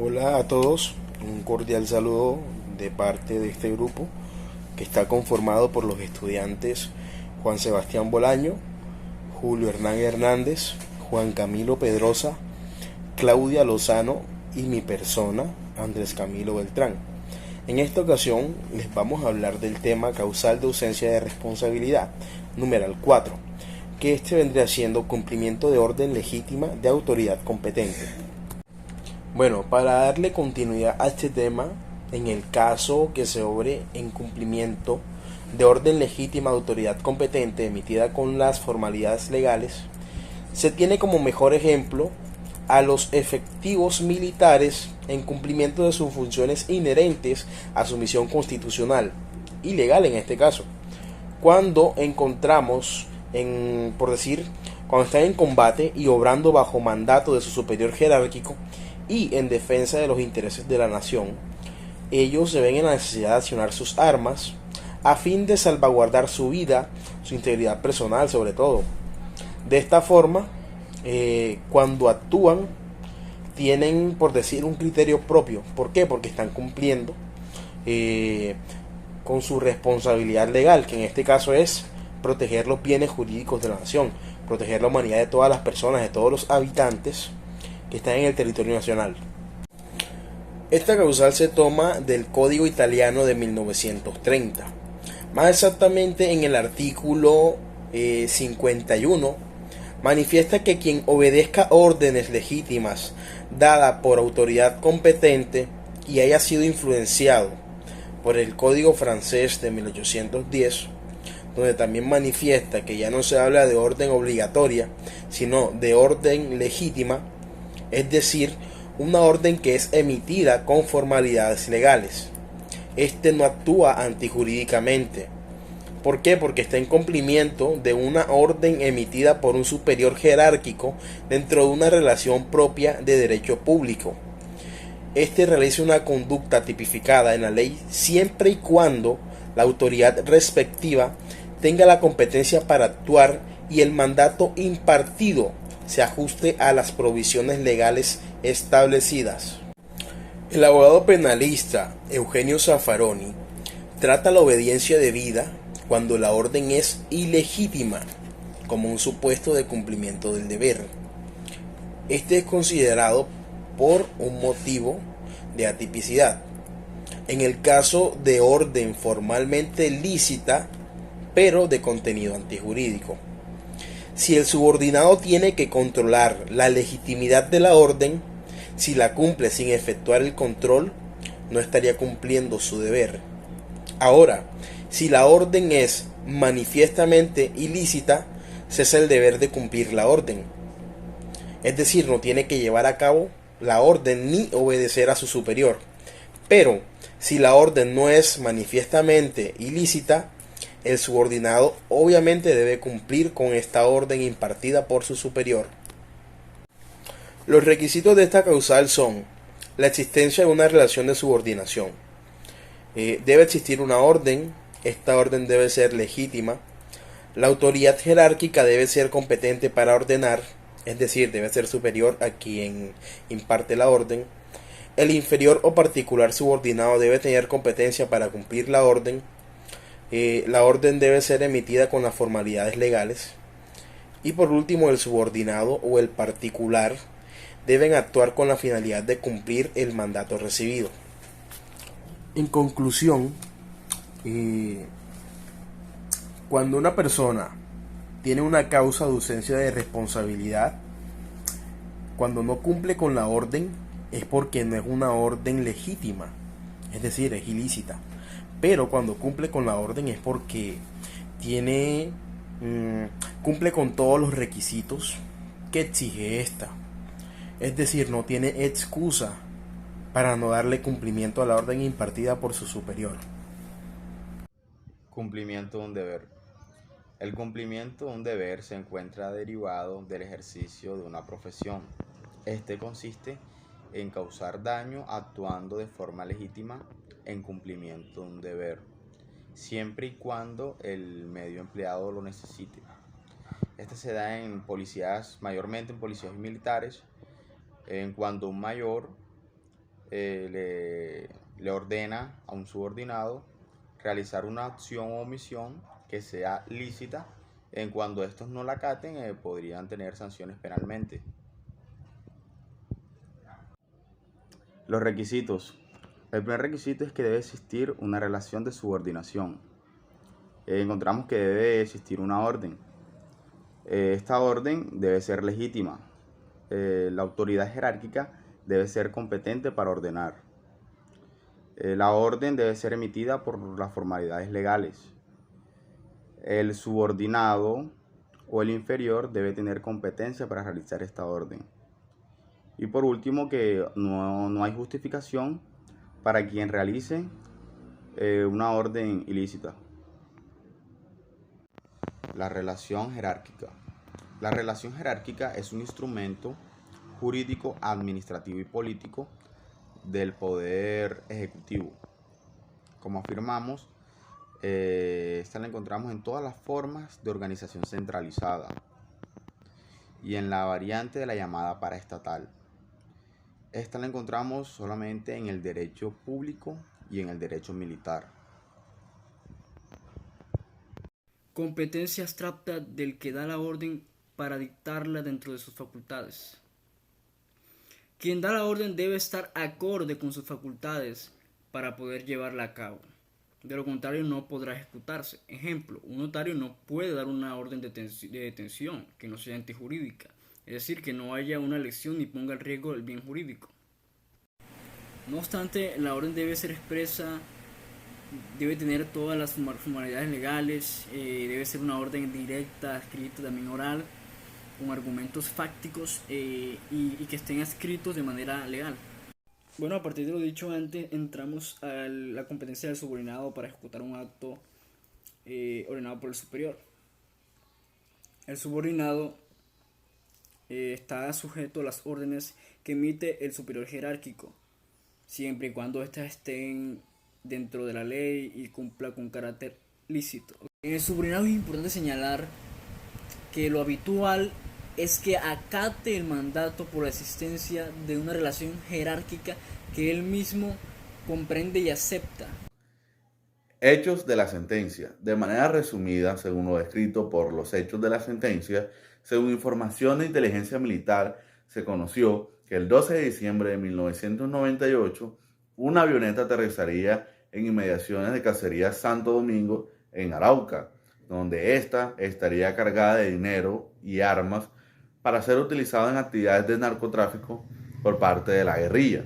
Hola a todos, un cordial saludo de parte de este grupo que está conformado por los estudiantes Juan Sebastián Bolaño, Julio Hernán Hernández, Juan Camilo Pedrosa, Claudia Lozano y mi persona, Andrés Camilo Beltrán. En esta ocasión les vamos a hablar del tema causal de ausencia de responsabilidad, numeral 4, que este vendría siendo cumplimiento de orden legítima de autoridad competente. Bueno, para darle continuidad a este tema, en el caso que se obre en cumplimiento de orden legítima de autoridad competente emitida con las formalidades legales, se tiene como mejor ejemplo a los efectivos militares en cumplimiento de sus funciones inherentes a su misión constitucional y legal en este caso. Cuando encontramos, por decir, cuando están en combate y obrando bajo mandato de su superior jerárquico y en defensa de los intereses de la nación, ellos se ven en la necesidad de accionar sus armas a fin de salvaguardar su vida, su integridad personal sobre todo. De esta forma, cuando actúan, tienen, por decir, un criterio propio. ¿Por qué? Porque están cumpliendo eh, con su responsabilidad legal, que en este caso es proteger los bienes jurídicos de la nación, proteger la humanidad de todas las personas, de todos los habitantes que están en el territorio nacional. Esta causal se toma del Código Italiano de 1930, más exactamente en el artículo 51, manifiesta que quien obedezca órdenes legítimas dadas por autoridad competente y haya sido influenciado por el Código francés de 1810, donde también manifiesta que ya no se habla de orden obligatoria, sino de orden legítima, es decir, una orden que es emitida con formalidades legales. Este no actúa antijurídicamente. ¿Por qué? Porque está en cumplimiento de una orden emitida por un superior jerárquico dentro de una relación propia de derecho público. Este realiza una conducta tipificada en la ley siempre y cuando la autoridad respectiva tenga la competencia para actuar y el mandato impartido se ajuste a las provisiones legales establecidas. El abogado penalista Eugenio Zaffaroni trata la obediencia debida cuando la orden es ilegítima, como un supuesto de cumplimiento del deber. Este es considerado por un motivo de atipicidad. En el caso de orden formalmente lícita, pero de contenido antijurídico. Si el subordinado tiene que controlar la legitimidad de la orden, si la cumple sin efectuar el control, no estaría cumpliendo su deber. Ahora, si la orden es manifiestamente ilícita, cesa el deber de cumplir la orden. Es decir, no tiene que llevar a cabo la orden ni obedecer a su superior. Pero, si la orden no es manifiestamente ilícita, el subordinado obviamente debe cumplir con esta orden impartida por su superior. Los requisitos de esta causal son la existencia de una relación de subordinación. Debe existir una orden, esta orden debe ser legítima, la autoridad jerárquica debe ser competente para ordenar, es decir, debe ser superior a quien imparte la orden, el inferior o particular subordinado debe tener competencia para cumplir la orden debe ser emitida con las formalidades legales, y por último el subordinado o el particular deben actuar con la finalidad de cumplir el mandato recibido. En conclusión, cuando una persona tiene una causa de ausencia de responsabilidad, cuando no cumple con la orden, es porque no es una orden legítima, es decir, es ilícita. Pero cuando cumple con la orden es porque tiene, cumple con todos los requisitos que exige esta. Es decir, no tiene excusa para no darle cumplimiento a la orden impartida por su superior. Cumplimiento de un deber. El cumplimiento de un deber se encuentra derivado del ejercicio de una profesión. Este consiste en causar daño actuando de forma legítima en cumplimiento de un deber, siempre y cuando el medio empleado lo necesite. Este se da en policías, mayormente en policías y militares, en cuando un mayor le ordena a un subordinado realizar una acción o omisión que sea lícita. En cuando estos no la acaten, podrían tener sanciones penalmente. Los requisitos. El primer requisito es que debe existir una relación de subordinación. Encontramos que debe existir una orden. Esta orden debe ser legítima. La autoridad jerárquica debe ser competente para ordenar. La orden debe ser emitida por las formalidades legales. El subordinado o el inferior debe tener competencia para realizar esta orden. Y por último, que no hay justificación para quien realice una orden ilícita. La relación jerárquica. La relación jerárquica es un instrumento jurídico, administrativo y político del poder ejecutivo. Como afirmamos, esta la encontramos en todas las formas de organización centralizada y en la variante de la llamada paraestatal. Esta la encontramos solamente en el derecho público y en el derecho militar. Competencia abstracta del que da la orden para dictarla dentro de sus facultades. Quien da la orden debe estar acorde con sus facultades para poder llevarla a cabo. De lo contrario no podrá ejecutarse. Ejemplo, un notario no puede dar una orden de detención que no sea antijurídica, es decir, que no haya una lesión ni ponga en riesgo el bien jurídico. No obstante, la orden debe ser expresa, debe tener todas las formalidades legales, debe ser una orden directa, escrita, también oral, con argumentos fácticos y que estén escritos de manera legal. Bueno, a partir de lo dicho antes, entramos a la competencia del subordinado para ejecutar un acto ordenado por el superior. El subordinado está sujeto a las órdenes que emite el superior jerárquico, siempre y cuando éstas estén dentro de la ley y cumpla con carácter lícito. En el subordinado es importante señalar que lo habitual es que acate el mandato por la existencia de una relación jerárquica que él mismo comprende y acepta. Hechos de la sentencia. De manera resumida, según lo descrito por los hechos de la sentencia, según información de inteligencia militar, se conoció que el 12 de diciembre de 1998, una avioneta aterrizaría en inmediaciones de Cacería Santo Domingo, en Arauca, donde ésta estaría cargada de dinero y armas para ser utilizado en actividades de narcotráfico por parte de la guerrilla.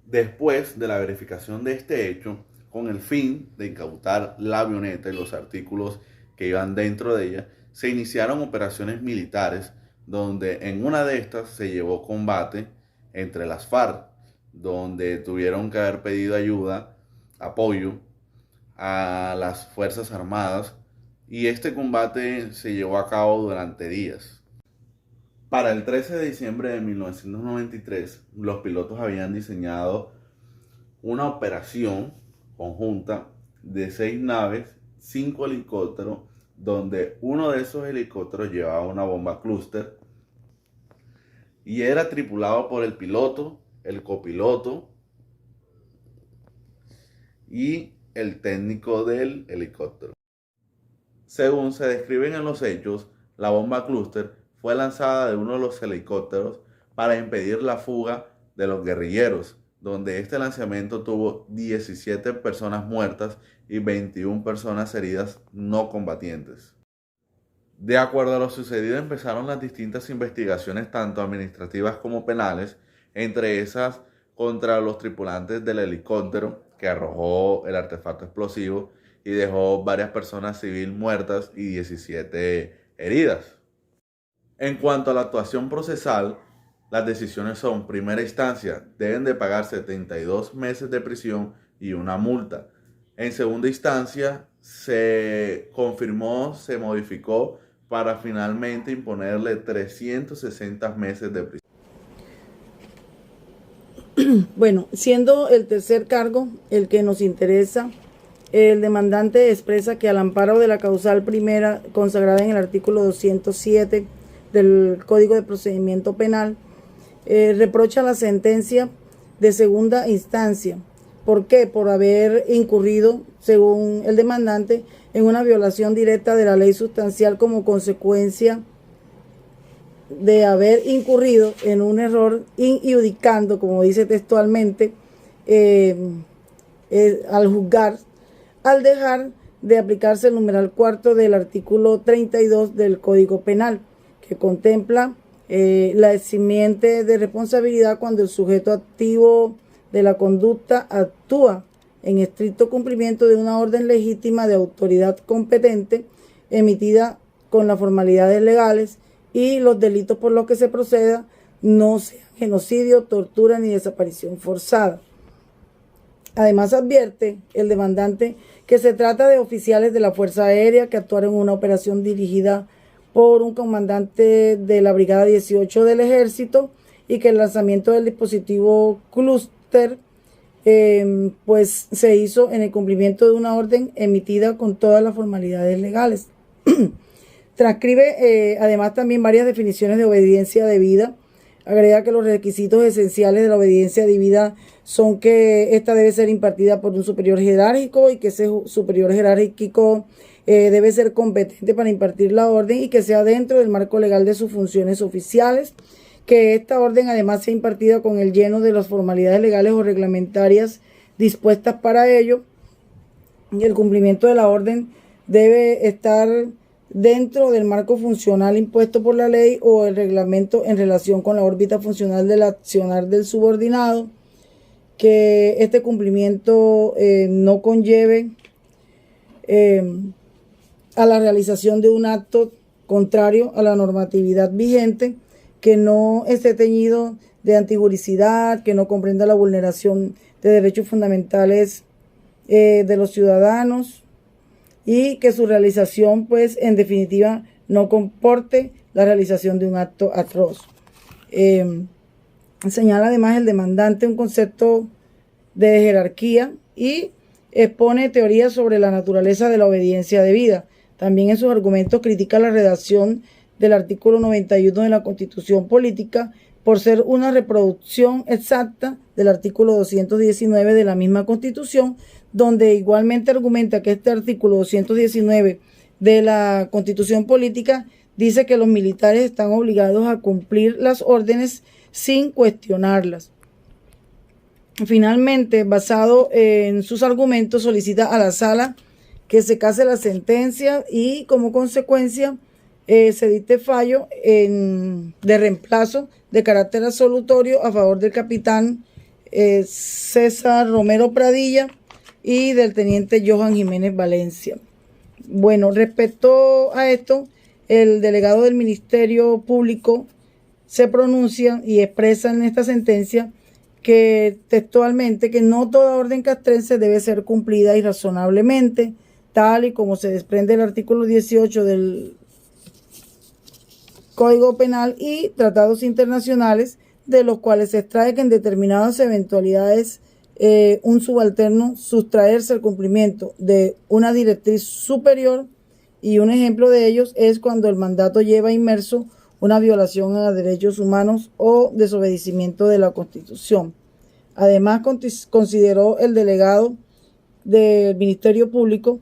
Después de la verificación de este hecho, con el fin de incautar la avioneta y los artículos que iban dentro de ella, se iniciaron operaciones militares donde en una de estas se llevó combate entre las FARC, donde tuvieron que haber pedido ayuda, apoyo a las Fuerzas Armadas, y este combate se llevó a cabo durante días. Para el 13 de diciembre de 1993, los pilotos habían diseñado una operación conjunta de 6 naves, 5 helicópteros, donde uno de esos helicópteros llevaba una bomba clúster y era tripulado por el piloto, el copiloto y el técnico del helicóptero. Según se describen en los hechos, la bomba clúster fue lanzada de uno de los helicópteros para impedir la fuga de los guerrilleros, donde este lanzamiento tuvo 17 personas muertas y 21 personas heridas no combatientes. De acuerdo a lo sucedido, empezaron las distintas investigaciones, tanto administrativas como penales, entre esas contra los tripulantes del helicóptero que arrojó el artefacto explosivo y dejó varias personas civiles muertas y 17 heridas. En cuanto a la actuación procesal, las decisiones son: primera instancia, deben de pagar 72 meses de prisión y una multa. En segunda instancia, se confirmó, se modificó para finalmente imponerle 360 meses de prisión. Bueno, siendo el tercer cargo el que nos interesa, el demandante expresa que al amparo de la causal primera consagrada en el artículo 207 del Código de Procedimiento Penal, reprocha la sentencia de segunda instancia. ¿Por qué? Por haber incurrido, según el demandante, en una violación directa de la ley sustancial como consecuencia de haber incurrido en un error injudicando, como dice textualmente, al juzgar, al dejar de aplicarse el numeral cuarto del artículo 32 del Código Penal, que contempla la eximiente de responsabilidad cuando el sujeto activo de la conducta actúa en estricto cumplimiento de una orden legítima de autoridad competente emitida con las formalidades legales y los delitos por los que se proceda no sean genocidio, tortura ni desaparición forzada. Además advierte el demandante que se trata de oficiales de la Fuerza Aérea que actuaron en una operación dirigida por un comandante de la Brigada 18 del Ejército y que el lanzamiento del dispositivo Cluster pues se hizo en el cumplimiento de una orden emitida con todas las formalidades legales. Transcribe además también varias definiciones de obediencia debida. Agrega que los requisitos esenciales de la obediencia debida son que esta debe ser impartida por un superior jerárquico y que ese superior jerárquico debe ser competente para impartir la orden y que sea dentro del marco legal de sus funciones oficiales, que esta orden además sea impartida con el lleno de las formalidades legales o reglamentarias dispuestas para ello, y el cumplimiento de la orden debe estar dentro del marco funcional impuesto por la ley o el reglamento en relación con la órbita funcional del accionar del subordinado, que este cumplimiento no conlleve a la realización de un acto contrario a la normatividad vigente, que no esté teñido de antijuricidad, que no comprenda la vulneración de derechos fundamentales de los ciudadanos y que su realización, pues, en definitiva, no comporte la realización de un acto atroz. Señala además el demandante un concepto de jerarquía y expone teorías sobre la naturaleza de la obediencia debida. También en sus argumentos critica la redacción del artículo 91 de la Constitución Política por ser una reproducción exacta del artículo 219 de la misma Constitución, donde igualmente argumenta que este artículo 219 de la Constitución Política dice que los militares están obligados a cumplir las órdenes sin cuestionarlas. Finalmente, basado en sus argumentos, solicita a la Sala que se case la sentencia y como consecuencia se dicte fallo de reemplazo de carácter absolutorio a favor del capitán César Romero Pradilla y del teniente Johan Jiménez Valencia. Bueno, respecto a esto, el delegado del Ministerio Público se pronuncia y expresa en esta sentencia que textualmente que no toda orden castrense debe ser cumplida irrazonablemente, tal y como se desprende del artículo 18 del Código Penal y tratados internacionales, de los cuales se extrae que en determinadas eventualidades un subalterno sustraerse al cumplimiento de una directriz superior, y un ejemplo de ellos es cuando el mandato lleva inmerso una violación a derechos humanos o desobedecimiento de la Constitución. Además, consideró el delegado del Ministerio Público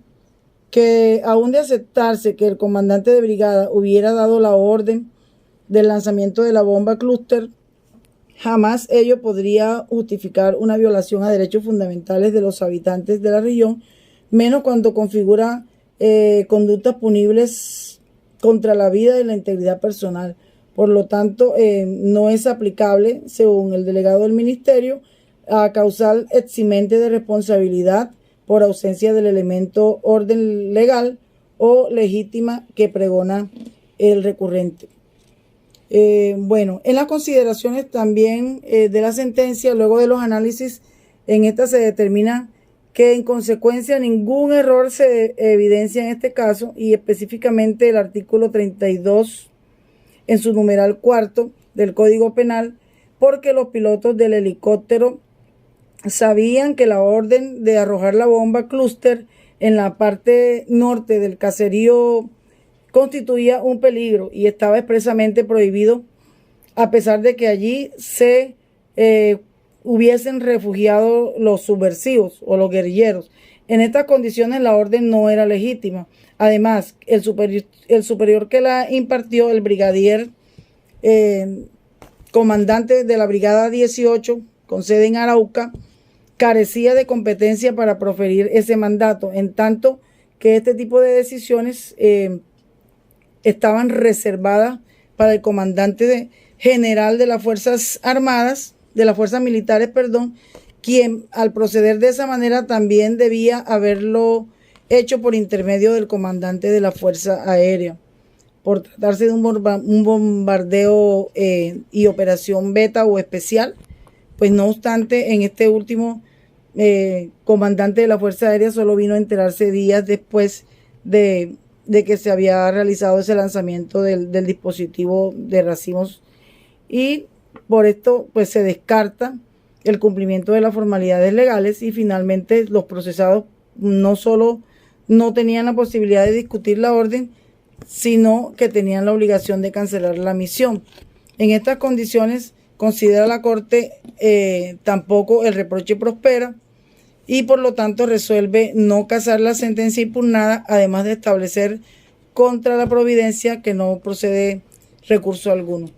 que, aun de aceptarse que el comandante de brigada hubiera dado la orden del lanzamiento de la bomba Cluster, jamás ello podría justificar una violación a derechos fundamentales de los habitantes de la región, menos cuando configura conductas punibles contra la vida y la integridad personal. Por lo tanto, no es aplicable, según el delegado del ministerio, a causal eximente de responsabilidad por ausencia del elemento orden legal o legítima que pregona el recurrente. Bueno, en las consideraciones también de la sentencia, luego de los análisis, en esta se determina que en consecuencia ningún error se evidencia en este caso, y específicamente el artículo 32 en su numeral cuarto del Código Penal, porque los pilotos del helicóptero sabían que la orden de arrojar la bomba Cluster en la parte norte del caserío constituía un peligro y estaba expresamente prohibido, a pesar de que allí se hubiesen refugiado los subversivos o los guerrilleros. En estas condiciones la orden no era legítima. Además, el superior que la impartió, el brigadier comandante de la Brigada 18, con sede en Arauca, carecía de competencia para proferir ese mandato, en tanto que este tipo de decisiones estaban reservadas para el comandante general de las Fuerzas Armadas, de las Fuerzas Militares, quien al proceder de esa manera también debía haberlo hecho por intermedio del comandante de la Fuerza Aérea. Por tratarse de un bombardeo y operación beta o especial, pues no obstante, en este último comandante de la Fuerza Aérea solo vino a enterarse días después de que se había realizado ese lanzamiento del dispositivo de racimos, y por esto pues se descarta el cumplimiento de las formalidades legales, y finalmente los procesados no solo no tenían la posibilidad de discutir la orden, sino que tenían la obligación de cancelar la misión. En estas condiciones, considera la Corte, tampoco el reproche prospera, y por lo tanto resuelve no casar la sentencia impugnada, además de establecer contra la providencia que no procede recurso alguno.